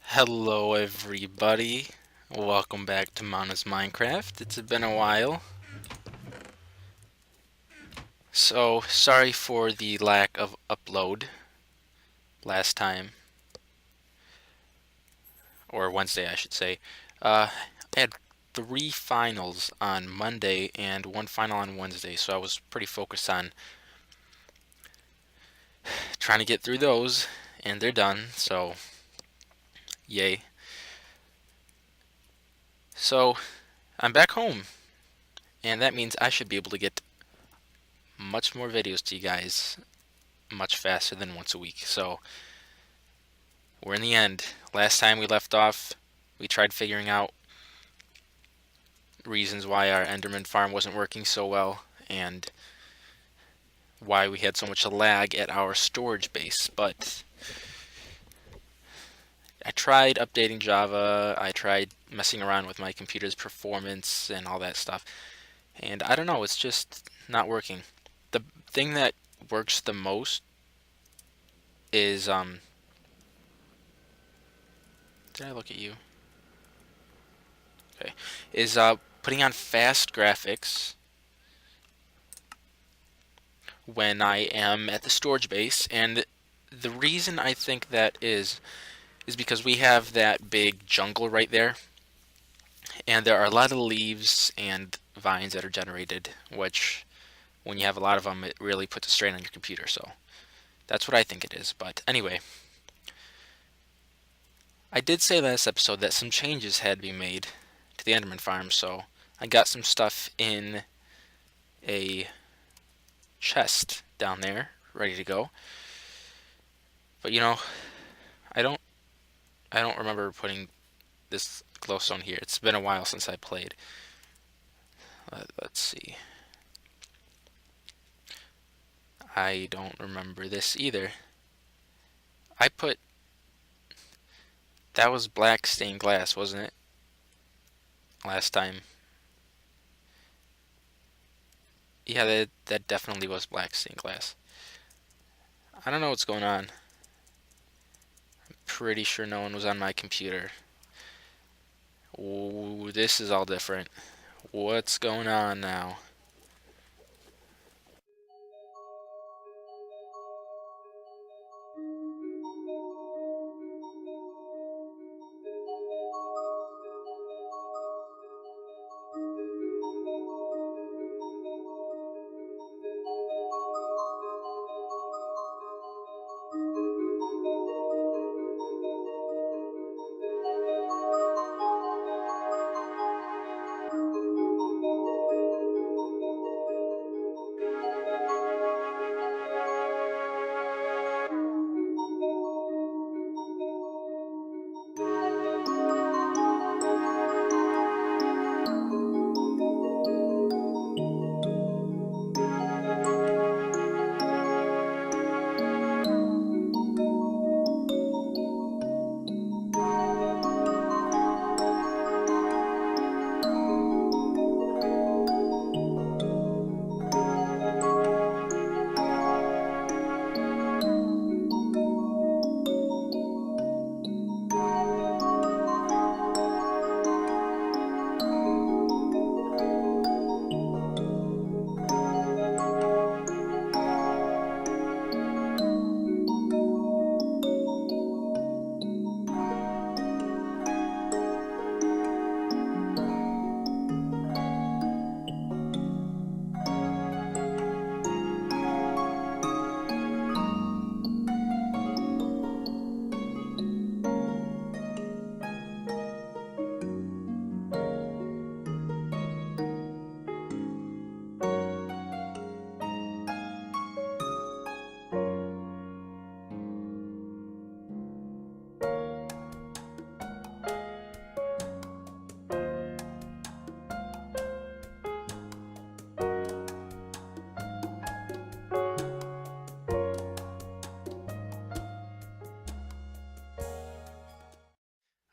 Hello everybody, welcome back to Mano's Minecraft. It's been a while. So, sorry for the lack of upload last time, or Wednesday I should say. I had 3 finals on Monday and 1 final on Wednesday, so I was pretty focused on trying to get through those, and they're done, so yay. So, I'm back home, and that means I should be able to get much more videos to you guys much faster than once a week. So we're in the end. Last time we left off, we tried figuring out reasons why our enderman farm wasn't working so well and why we had so much lag at our storage base. But I tried updating Java, I tried messing around with my computer's performance and all that stuff, and I don't know, it's just not working. The thing that works the most is did I look at you? Okay. Is putting on fast graphics when I am at the storage base, and the reason I think that is because we have that big jungle right there, and there are a lot of leaves and vines that are generated, which when you have a lot of them, it really puts a strain on your computer. So that's what I think it is. But anyway, I did say last episode that some changes had to be made to the Enderman farm, so I got some stuff in a chest down there ready to go. But I don't I don't remember putting this glowstone here. It's been a while since I played. Let's see. I don't remember this either. I put that was black stained glass, wasn't it? Last time. Yeah, that definitely was black stained glass. I don't know what's going on. Pretty sure no one was on my computer. Ooh, this is all different. What's going on now?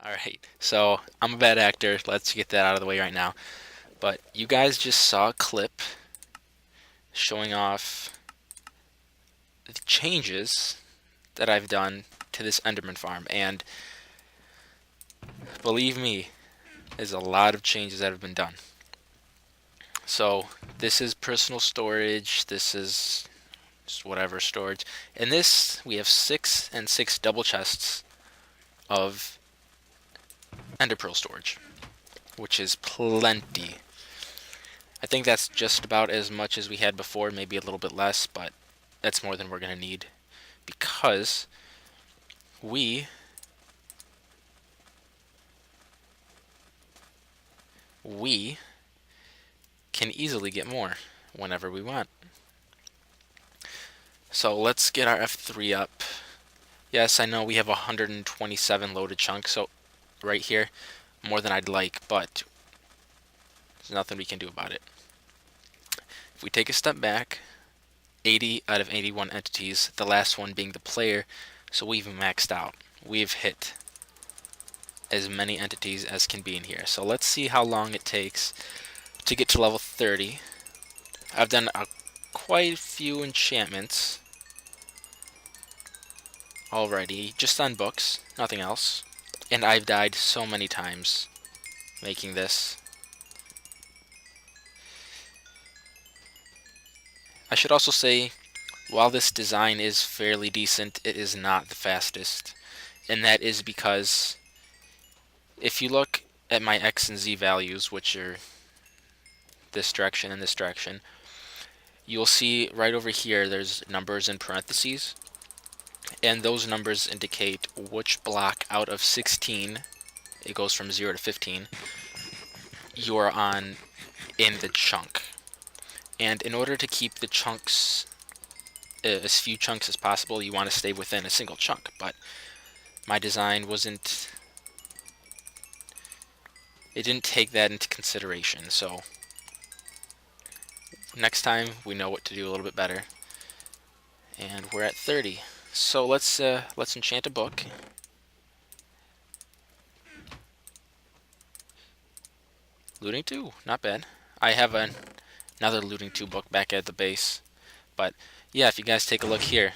Alright, so I'm a bad actor. Let's get that out of the way right now. But you guys just saw a clip showing off the changes that I've done to this Enderman farm. And Believe me, there's a lot of changes that have been done. So this is personal storage. This is just whatever storage. In this, we have 6 and 6 double chests of ender pearl storage, which is plenty. I think that's just about as much as we had before, maybe a little bit less, but that's more than we're going to need because we can easily get more whenever we want. So let's get our F3 up. Yes, I know we have 127 loaded chunks, so right here, more than I'd like, but there's nothing we can do about it. If we take a step back, 80 out of 81 entities, the last one being the player, so we've maxed out. We've hit as many entities as can be in here. So let's see how long it takes to get to level 30. I've done quite a few enchantments already, just on books, nothing else. And I've died so many times making this. I should also say, while this design is fairly decent, it is not the fastest. And that is because if you look at my X and Z values, which are this direction and this direction, you'll see right over here there's numbers in parentheses. And those numbers indicate which block out of 16, it goes from 0 to 15, you're on in the chunk. And in order to keep the chunks, as few chunks as possible, you want to stay within a single chunk. But my design it didn't take that into consideration. So next time we know what to do a little bit better. And we're at 30. So let's enchant a book. Looting 2, not bad. I have another Looting 2 book back at the base. But yeah, if you guys take a look here,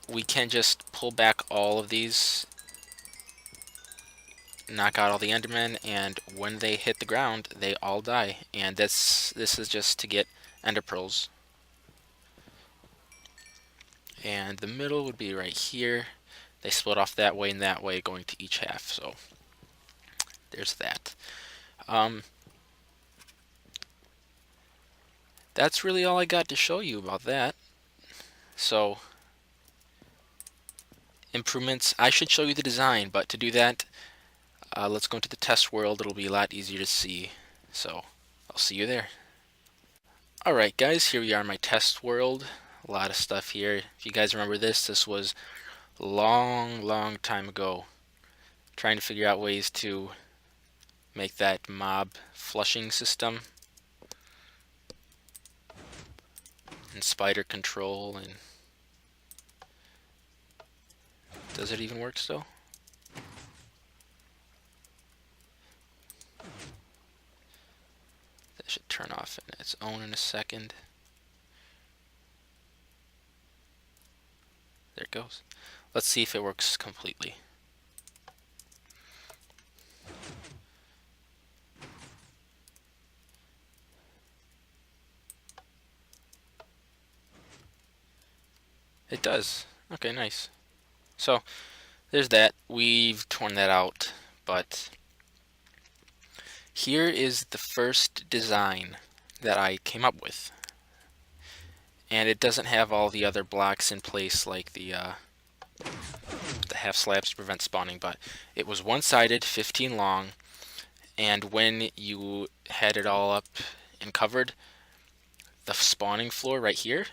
we can just pull back all of these, knock out all the endermen, and when they hit the ground, they all die. And this is just to get ender pearls. And the middle would be right here. They split off that way and that way, going to each half. So there's that. That's really all I got to show you about that. So improvements, I should show you the design, but to do that, let's go into the test world. It'll be a lot easier to see. So I'll see you there. Alright guys, here we are in my test world. A lot of stuff here. If you guys remember this was a long time ago. Trying to figure out ways to make that mob flushing system. And spider control, and does it even work still? That should turn off on its own in a second. There it goes. Let's see if it works completely. It does. Okay, nice. So there's that. We've torn that out, but here is the first design that I came up with. And it doesn't have all the other blocks in place like the half slabs to prevent spawning, but it was one-sided, 15 long, and when you had it all up and covered, the spawning floor right here,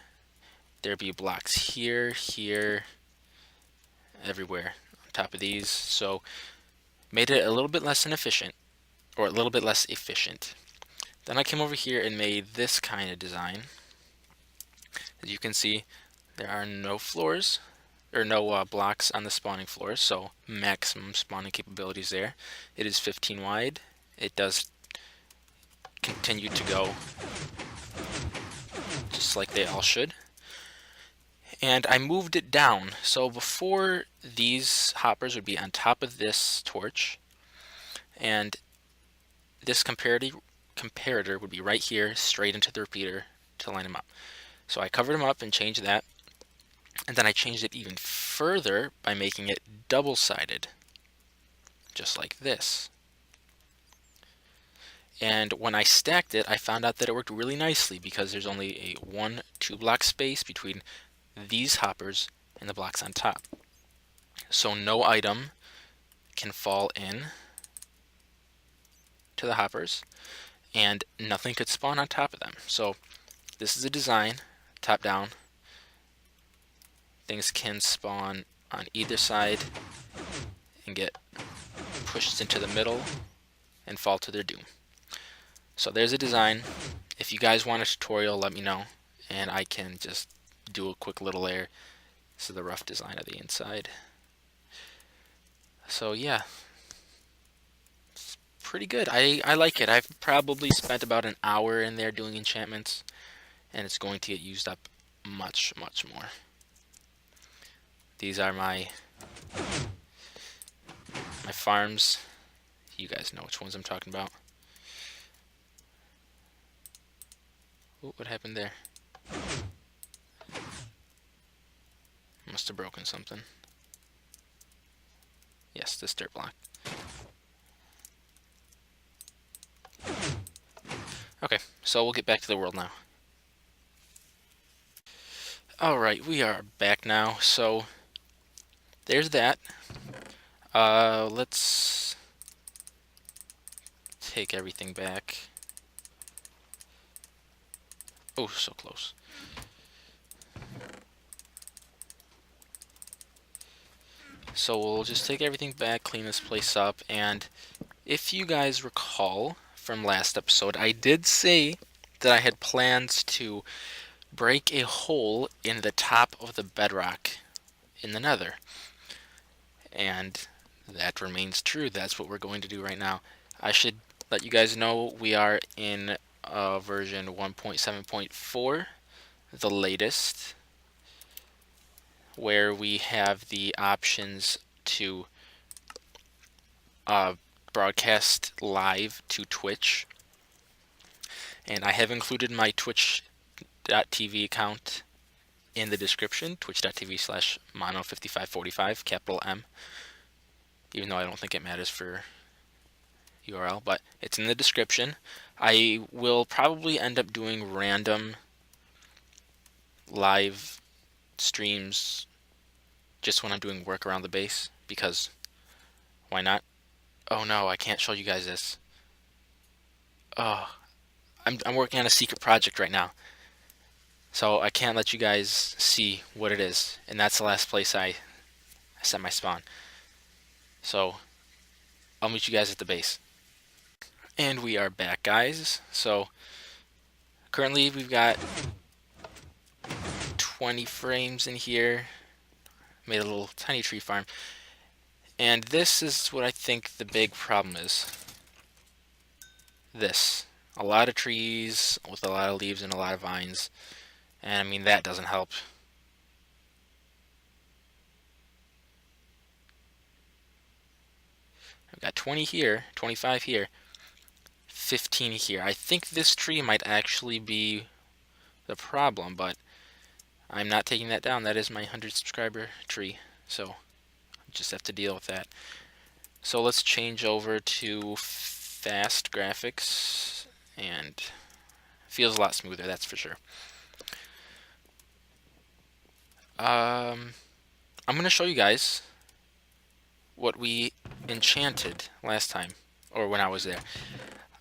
there'd be blocks here, here, everywhere on top of these. So made it a little bit less inefficient, or a little bit less efficient. Then I came over here and made this kind of design. As you can see, there are no floors, or no blocks on the spawning floor, so maximum spawning capabilities there. It is 15 wide. It does continue to go just like they all should. And I moved it down. So before, these hoppers would be on top of this torch, and this comparator would be right here, straight into the repeater to line them up. So I covered them up and changed that, and then I changed it even further by making it double-sided, just like this. And when I stacked it, I found out that it worked really nicely because there's only a 1-2 block space between these hoppers and the blocks on top. So no item can fall in to the hoppers, and nothing could spawn on top of them. So this is a design, top down. Things can spawn on either side and get pushed into the middle and fall to their doom. So there's a design. If you guys want a tutorial, let me know, and I can just do a quick little layer. This is the rough design of the inside. So yeah, it's pretty good. I like it. I've probably spent about an hour in there doing enchantments, and it's going to get used up much, much more. These are my farms. You guys know which ones I'm talking about. Ooh, what happened there? Must have broken something. Yes, this dirt block. Okay, so we'll get back to the world now. Alright, we are back now, so there's that. Let's take everything back. Oh, so close. So we'll just take everything back, clean this place up, and if you guys recall from last episode, I did say that I had plans to break a hole in the top of the bedrock in the Nether. And that remains true. That's what we're going to do right now. I should let you guys know we are in version 1.7.4, the latest, where we have the options to broadcast live to Twitch. And I have included my twitch.tv account in the description, twitch.tv/Mano5545, capital M, even though I don't think it matters for URL, but it's in the description. I will probably end up doing random live streams just when I'm doing work around the base, because why not? Oh no, I can't show you guys this. Oh, I'm working on a secret project right now, so I can't let you guys see what it is, and that's the last place I set my spawn. So I'll meet you guys at the base. And we are back, guys. So currently we've got 20 frames in here. Made a little tiny tree farm. And this is what I think the big problem is. This. A lot of trees with a lot of leaves and a lot of vines. And I mean, that doesn't help. I've got 20 here, 25 here, 15 here. I think this tree might actually be the problem, but I'm not taking that down. That is my 100 subscriber tree, so I just have to deal with that. So let's change over to fast graphics, and feels a lot smoother, that's for sure. I'm going to show you guys what we enchanted last time, or when I was there.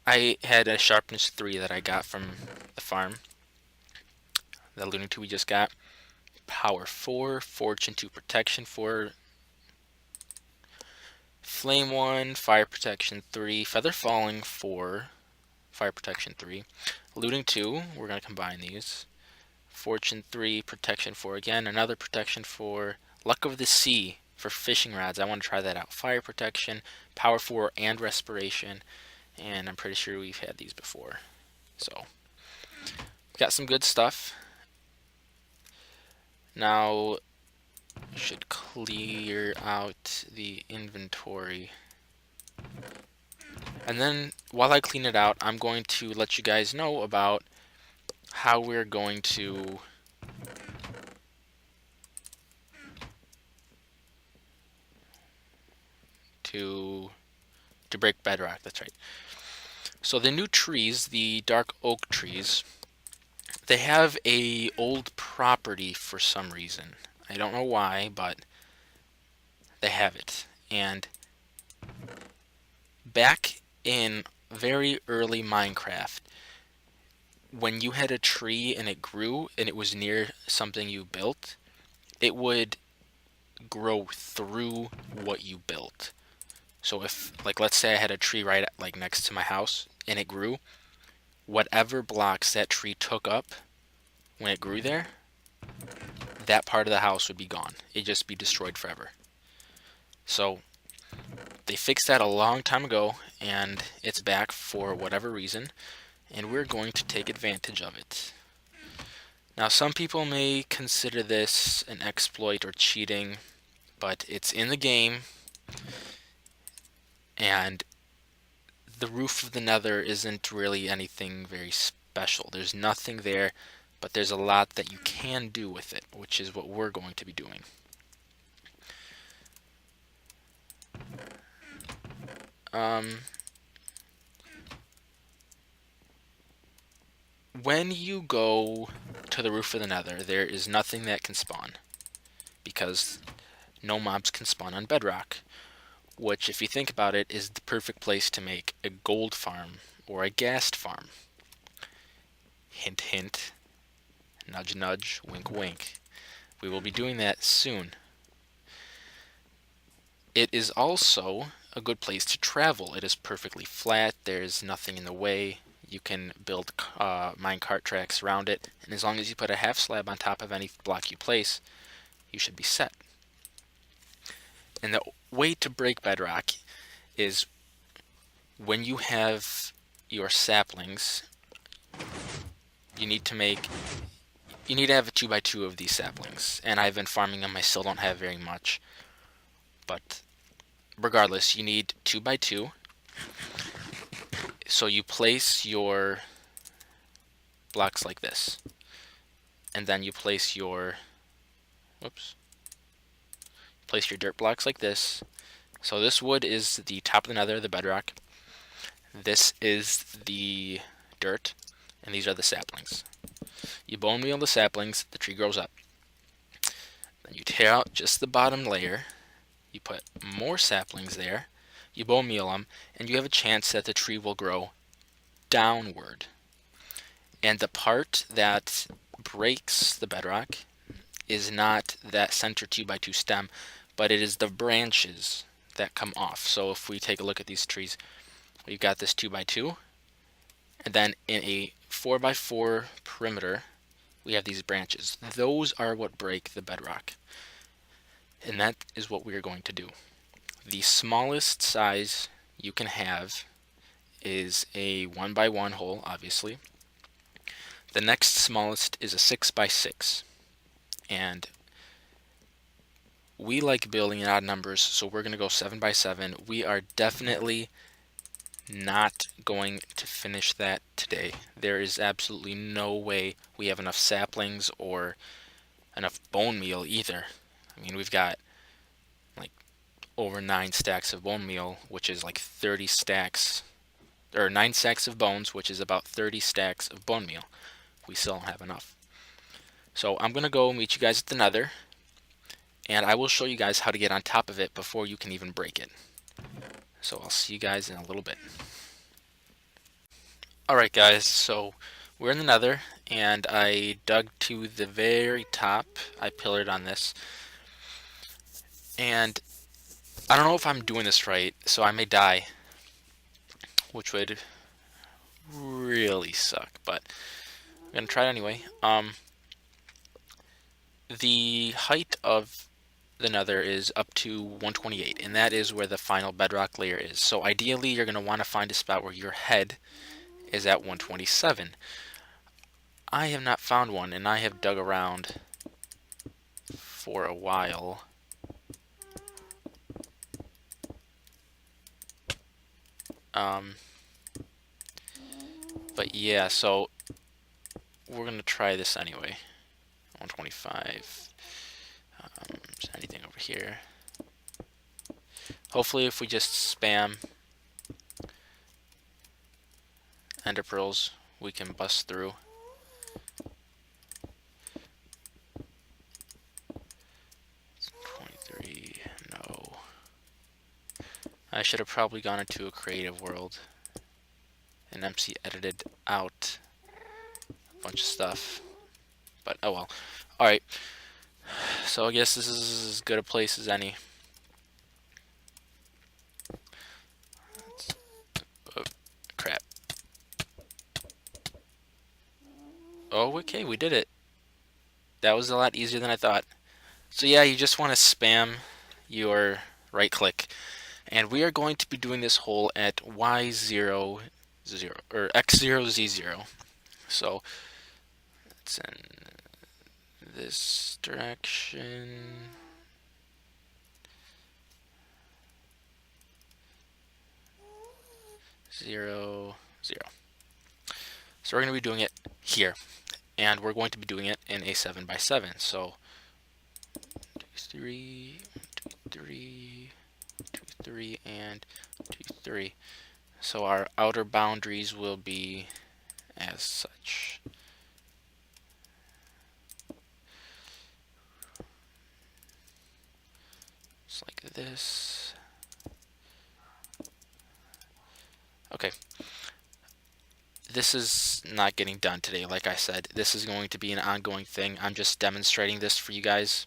I had a sharpness 3 that I got from the farm. The looting 2 we just got. Power 4, fortune 2, protection 4, flame 1, fire protection 3, feather falling 4, fire protection 3, looting 2, we're going to combine these, fortune 3, protection 4 again, another protection 4, luck of the sea for fishing rods, I want to try that out, fire protection, power 4, and respiration, and I'm pretty sure we've had these before. So, got some good stuff. Now, should clear out the inventory. And then, while I clean it out, I'm going to let you guys know about how we're going to break bedrock. That's right. So the new trees, the dark oak trees, they have a old property for some reason. I don't know why, but they have it. And back in very early Minecraft, when you had a tree and it grew and it was near something you built, it would grow through what you built. So if, like, let's say I had a tree right like next to my house and it grew, whatever blocks that tree took up when it grew there, that part of the house would be gone. It'd just be destroyed forever. So they fixed that a long time ago, and it's back for whatever reason, and we're going to take advantage of it. Now, some people may consider this an exploit or cheating, but it's in the game, and the roof of the Nether isn't really anything very special. There's nothing there, but there's a lot that you can do with it, which is what we're going to be doing. When you go to the roof of the Nether, there is nothing that can spawn, because no mobs can spawn on bedrock, which, if you think about it, is the perfect place to make a gold farm or a ghast farm. Hint, hint, nudge, nudge, wink, wink. We will be doing that soon. It is also a good place to travel. It is perfectly flat, there's nothing in the way. You can build minecart tracks around it, and as long as you put a half slab on top of any block you place, you should be set. And the way to break bedrock is when you have your saplings, you need to have a 2x2 of these saplings, and I've been farming them. I still don't have very much, but regardless, you need 2x2. So you place your blocks like this, and then you place your dirt blocks like this. So this wood is the top of the Nether, the bedrock. This is the dirt, and these are the saplings. You bone meal the saplings, the tree grows up. Then you tear out just the bottom layer, you put more saplings there, you bone meal them, and you have a chance that the tree will grow downward. And the part that breaks the bedrock is not that center 2x2 stem, but it is the branches that come off. So if we take a look at these trees, we've got this 2x2, and then in a 4x4 perimeter, we have these branches. Those are what break the bedrock. And that is what we are going to do. The smallest size you can have is a 1x1 hole, obviously. The next smallest is a 6x6. And we like building in odd numbers, so we're going to go 7x7. We are definitely not going to finish that today. There is absolutely no way we have enough saplings or enough bone meal either. I mean, we've got like over 9 stacks of bone meal, which is like 30 stacks, or 9 stacks of bones, which is about 30 stacks of bone meal. We still don't have enough. So I'm going to go meet you guys at the Nether, and I will show you guys how to get on top of it before you can even break it. So I'll see you guys in a little bit. Alright guys, so we're in the Nether, and I dug to the very top. I pillared on this, and I don't know if I'm doing this right, so I may die, which would really suck, but I'm gonna try it anyway. The height of the Nether is up to 128, and that is where the final bedrock layer is. So ideally, you're gonna want to find a spot where your head is at 127. I have not found one, and I have dug around for a while. But yeah, so we're gonna try this anyway. 125. Is there anything over here? Hopefully, if we just spam ender pearls, we can bust through. No. I should have probably gone into a creative world and MC edited out a bunch of stuff. But oh well. Alright. So I guess this is as good a place as any. Oh, crap. Oh, okay, we did it. That was a lot easier than I thought. So yeah, you just want to spam your right click. And we are going to be doing this hole at Y0, 0, or X0, Z0. So it's in this direction. Zero, zero. So we're going to be doing it here. And we're going to be doing it in a 7x7. So 2, 3, 2, 3, 2, 3, and 2, 3. So our outer boundaries will be as such. Just like this. Okay. This is not getting done today, like I said. This is going to be an ongoing thing. I'm just demonstrating this for you guys.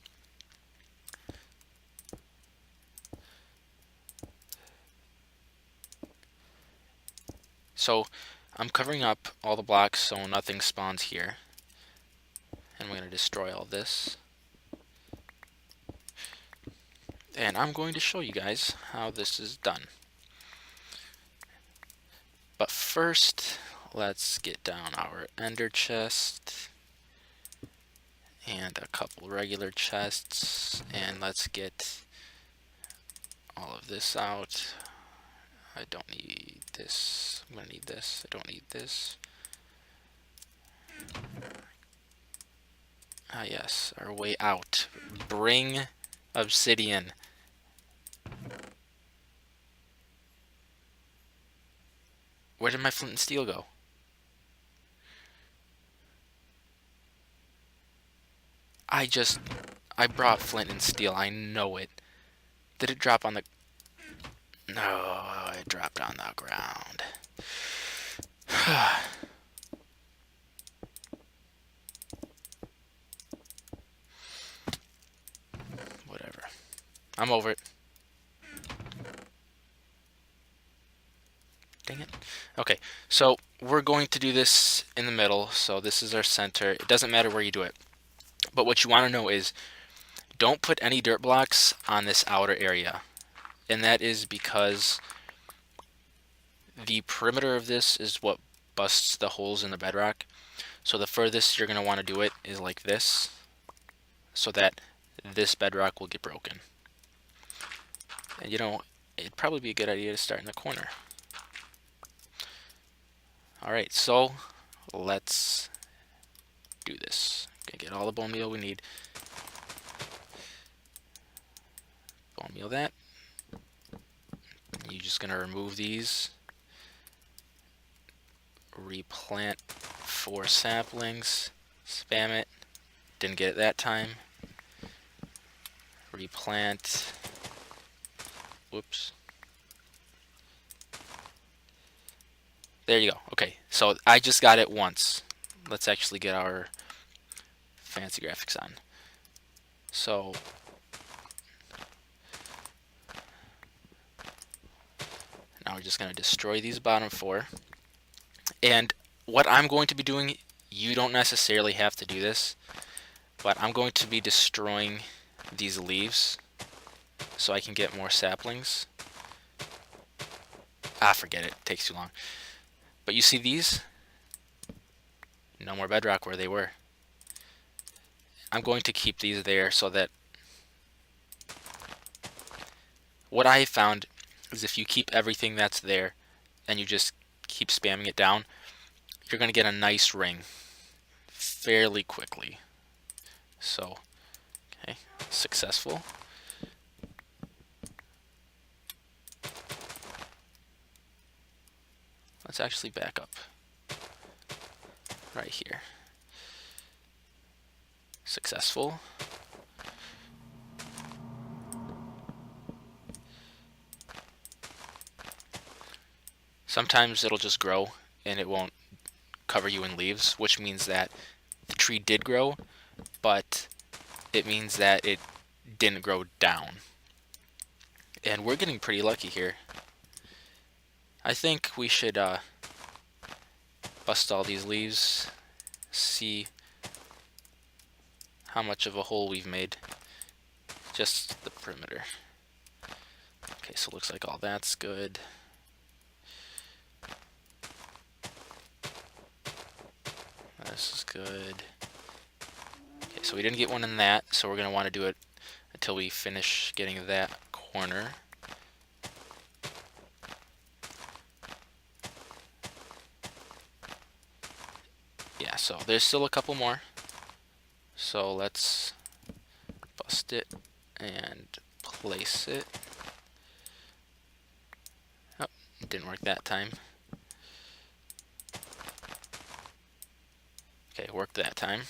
So I'm covering up all the blocks so nothing spawns here. And we're going to destroy all this. And I'm going to show you guys how this is done. But first, let's get down our ender chest and a couple regular chests, and let's get all of this out. I don't need this. I'm gonna need this. I don't need this. Ah yes, our way out. Bring obsidian. Where did my flint and steel go? I brought flint and steel. I know it. Did it drop on the... No, it dropped on the ground. Whatever. I'm over it. Dang it. Okay, so we're going to do this in the middle. So this is our center. It doesn't matter where you do it. But what you want to know is, don't put any dirt blocks on this outer area. And that is because the perimeter of this is what busts the holes in the bedrock. So the furthest you're going to want to do it is like this, so that this bedrock will get broken. And you know, it'd probably be a good idea to start in the corner. Alright, so let's do this. Gonna get all the bone meal we need. Bone meal that. You're just gonna remove these. Replant 4 saplings. Spam it. Didn't get it that time. Replant. Whoops. There you go. Okay, so I just got it once. Let's actually get our fancy graphics on. So now we're just going to destroy these bottom 4. And what I'm going to be doing, you don't necessarily have to do this, but I'm going to be destroying these leaves so I can get more saplings. Ah, forget it. It takes too long. But you see these? No more bedrock where they were. I'm going to keep these there so that what I found is if you keep everything that's there and you just keep spamming it down, you're going to get a nice ring fairly quickly. So, okay, successful. Let's actually back up right here. Successful. Sometimes it'll just grow and it won't cover you in leaves, which means that the tree did grow, but it means that it didn't grow down. And we're getting pretty lucky here. I think we should bust all these leaves, see how much of a hole we've made. Just the perimeter. Okay, so it looks like all that's good. This is good. Okay, so we didn't get one in that, so we're going to want to do it until we finish getting that corner. Yeah, so there's still a couple more. So let's bust it and place it. Oh, it didn't work that time. Okay, it worked that time.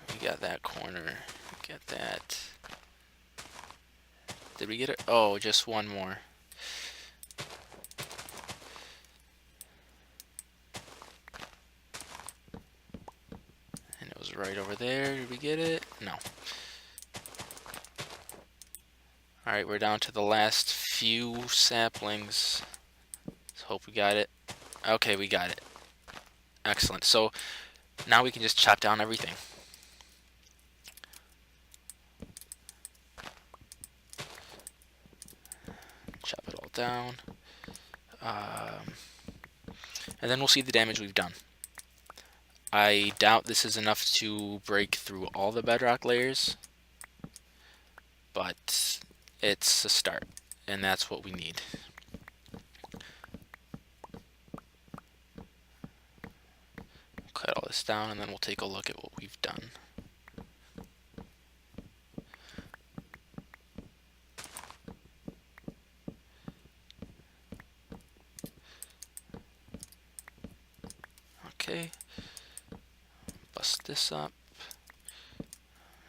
We got that corner. Get that. Did we get it? Oh, just one more. And it was right over there. Did we get it? No. Alright, we're down to the last few saplings. Let's hope we got it. Okay, we got it. Excellent. So now we can just chop down everything. Chop it all down. And then we'll see the damage we've done. I doubt this is enough to break through all the bedrock layers, but it's a start, and that's what we need. Cut all this down, and then we'll take a look at what we've done. Okay, bust this up,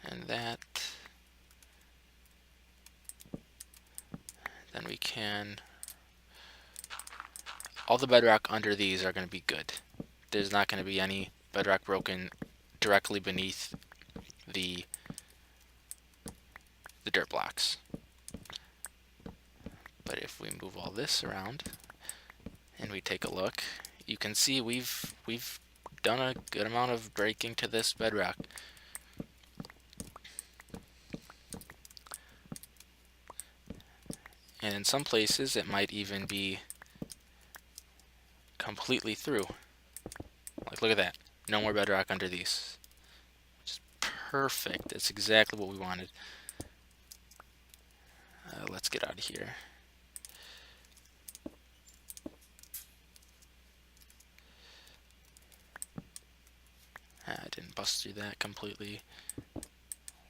and that. Then we can... all the bedrock under these are going to be good. There's not going to be any bedrock broken directly beneath the dirt blocks. But if we move all this around and we take a look, you can see we've done a good amount of breaking to this bedrock. And in some places it might even be completely through. Like, look at that. No more bedrock under these. Just perfect. That's exactly what we wanted. Let's get out of here. I didn't bust through that completely.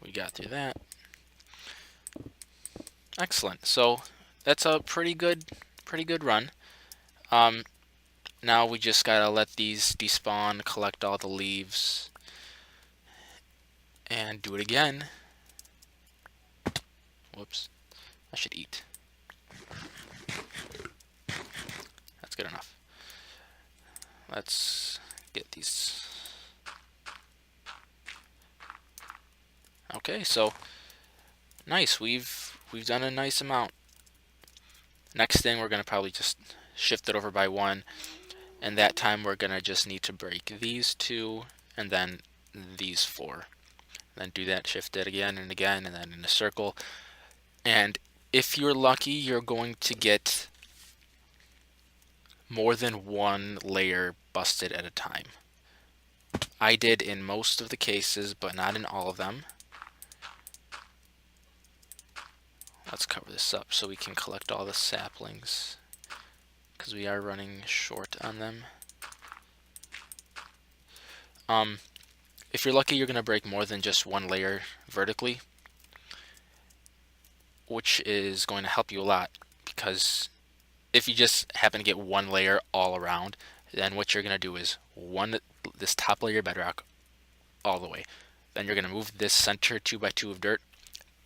We got through that. Excellent. So that's a pretty good run. Now we just gotta let these despawn, collect all the leaves, and do it again. Whoops. I should eat. That's good enough. Let's get these. Okay, so nice. We've done a nice amount. Next thing, we're gonna probably just shift it over by one, and that time we're gonna just need to break these two and then these four. Then do that, shift it again and again, and then in a circle. And if you're lucky, you're going to get more than one layer busted at a time. I did in most of the cases, but not in all of them. Let's cover this up so we can collect all the saplings, because we are running short on them. If you're lucky, you're going to break more than just one layer vertically, which is going to help you a lot, because if you just happen to get one layer all around, then what you're going to do is this top layer bedrock all the way. Then you're going to move this center 2x2 of dirt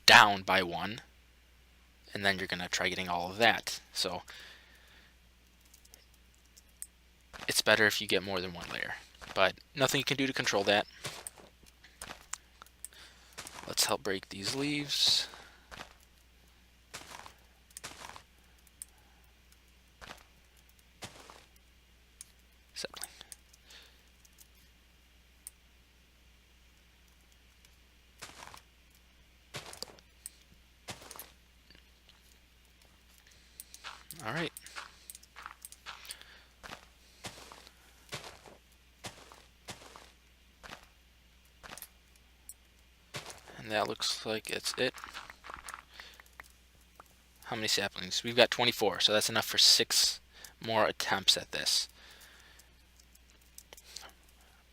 down by 1, and then you're going to try getting all of that. So it's better if you get more than one layer, but nothing you can do to control that. Let's help break these leaves. Sapling. All right. And that looks like it's it. How many saplings? We've got 24, so that's enough for 6 more attempts at this.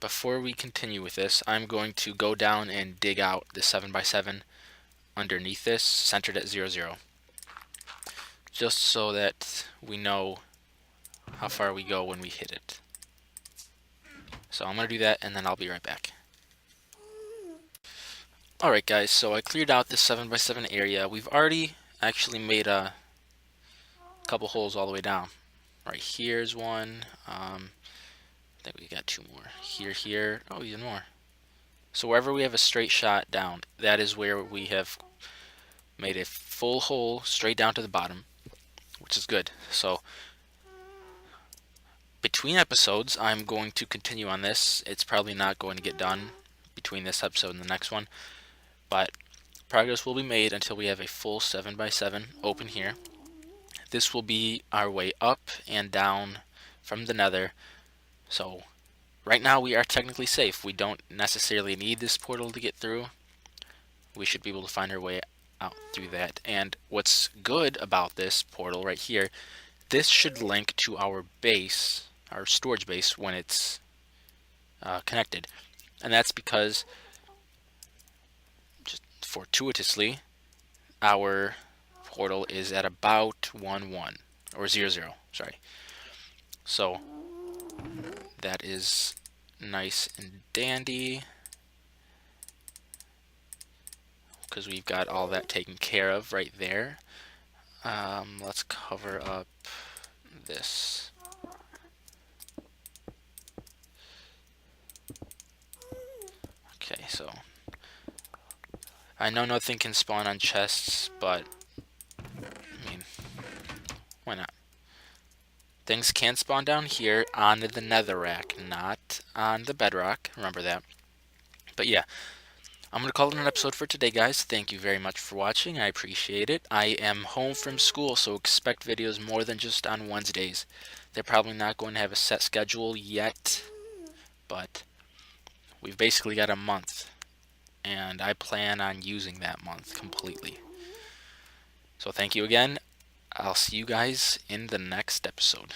Before we continue with this, I'm going to go down and dig out the 7x7 underneath this, centered at 0, 0. Just so that we know how far we go when we hit it. So I'm going to do that, and then I'll be right back. Alright guys, so I cleared out this 7x7 area. We've already actually made a couple holes all the way down. Right here's one. I think we got 2 more. Here. Oh, even more. So wherever we have a straight shot down, that is where we have made a full hole straight down to the bottom, which is good. So between episodes, I'm going to continue on this. It's probably not going to get done between this episode and the next one, but progress will be made until we have a full 7x7 open here. This will be our way up and down from the Nether. So right now we are technically safe. We don't necessarily need this portal to get through. We should be able to find our way out through that. And what's good about this portal right here, this should link to our base, our storage base, when it's connected. And that's because, just fortuitously, our portal is at about 1, 1, or 0, 0, sorry. So that is nice and dandy, because we've got all that taken care of right there. Let's cover up this. Okay, so I know nothing can spawn on chests, but I mean, why not? Things can spawn down here on the netherrack, not on the bedrock. Remember that. But yeah, I'm going to call it an episode for today, guys. Thank you very much for watching. I appreciate it. I am home from school, so expect videos more than just on Wednesdays. They're probably not going to have a set schedule yet, but we've basically got a month, and I plan on using that month completely. So thank you again. I'll see you guys in the next episode.